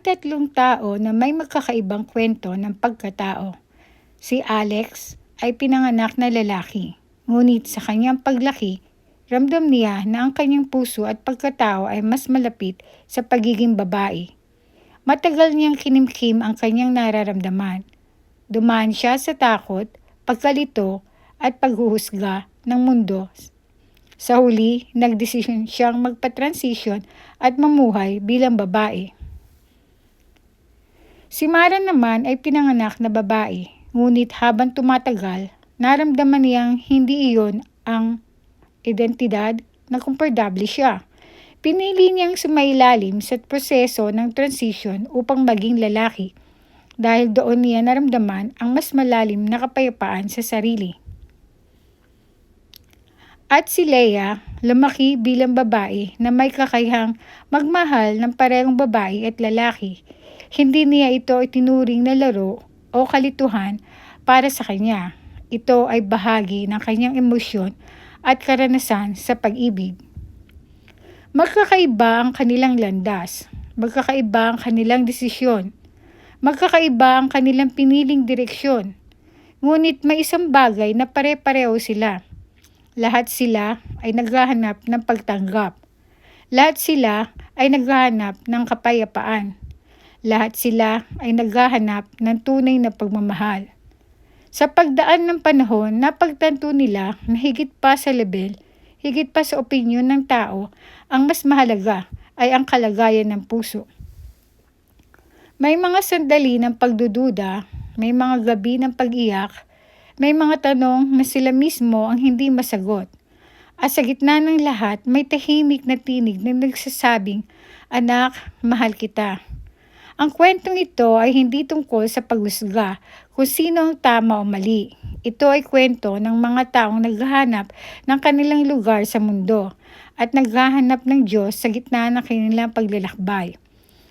tatlong tao na may magkakaibang kwento ng pagkatao. Si Alex ay pinanganak na lalaki, ngunit sa kanyang paglaki, ramdam niya na ang kanyang puso at pagkatao ay mas malapit sa pagiging babae. Matagal niyang kinimkim ang kanyang nararamdaman. Dumaan siya sa takot, pagkalito at paghuhusga ng mundo. Sa huli, nagdesisyon siyang magpa-transition at mamuhay bilang babae. Si Mara naman ay pinanganak na babae, ngunit habang tumatagal, naramdaman niyang hindi iyon ang identidad na komportable siya. Pinili niyang sumailalim sa proseso ng transition upang maging lalaki dahil doon niya naramdaman ang mas malalim na kapayapaan sa sarili. At si Leia, lumaki bilang babae na may kakayahang magmahal ng parehong babae at lalaki. Hindi niya ito itinuring na laro o kalituhan para sa kanya. Ito ay bahagi ng kanyang emosyon at karanasan sa pag-ibig. Magkakaiba ang kanilang landas, magkakaiba ang kanilang desisyon, magkakaiba ang kanilang piniling direksyon. Ngunit may isang bagay na pare-pareho sila. Lahat sila ay naghahanap ng pagtanggap. Lahat sila ay naghahanap ng kapayapaan. Lahat sila ay naghahanap ng tunay na pagmamahal. Sa pagdaan ng panahon, napagtanto nila na higit pa sa level, higit pa sa opinyon ng tao, ang mas mahalaga ay ang kalagayan ng puso. May mga sandali ng pagdududa, may mga gabi ng pag-iyak, may mga tanong na sila mismo ang hindi masagot. At sa gitna ng lahat, may tahimik na tinig na nagsasabing, "Anak, mahal kita." Ang kwentong ito ay hindi tungkol sa paghusga kung sino ang tama o mali. Ito ay kwento ng mga taong naghahanap ng kanilang lugar sa mundo at naghahanap ng Diyos sa gitna ng kanilang paglalakbay.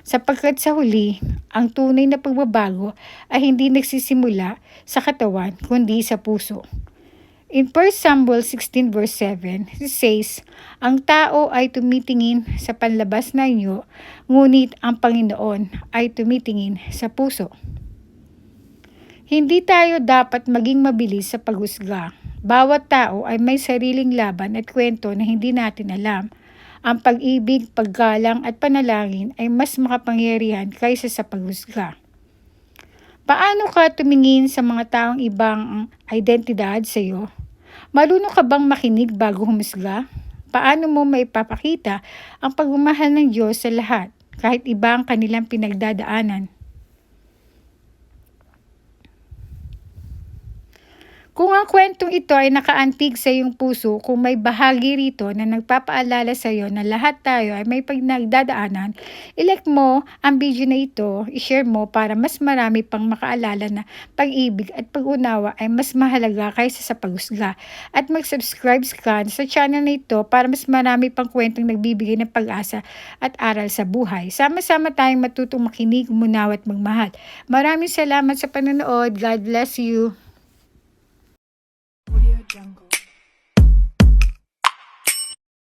Sapagkat sa huli, ang tunay na pagbabago ay hindi nagsisimula sa katawan kundi sa puso. In 1 Samuel 16 verse 7, it says, "Ang tao ay tumitingin sa panlabas na inyo, ngunit ang Panginoon ay tumitingin sa puso." Hindi tayo dapat maging mabilis sa paghusga. Bawat tao ay may sariling laban at kwento na hindi natin alam. Ang pag-ibig, paggalang at panalangin ay mas makapangyarihan kaysa sa paghusga. Paano ka tumingin sa mga taong ibang identidad sa iyo? Marunong ka bang makinig bago humusga? Paano mo maipapakita ang pagmamahal ng Diyos sa lahat, kahit iba ang kanilang pinagdadaanan? Kung ang kwentong ito ay nakaantig sa iyong puso, kung may bahagi rito na nagpapaalala sa iyo na lahat tayo ay may pinagdadaanan, ilike mo ang video na ito, ishare mo para mas marami pang makaalala na pag-ibig at pag-unawa ay mas mahalaga kaysa sa paghusga. At mag-subscribe ka sa channel na ito para mas marami pang kwentong nagbibigay ng pag-asa at aral sa buhay. Sama-sama tayong matutong makinig, umunawa at magmahal. Maraming salamat sa panonood. God bless you.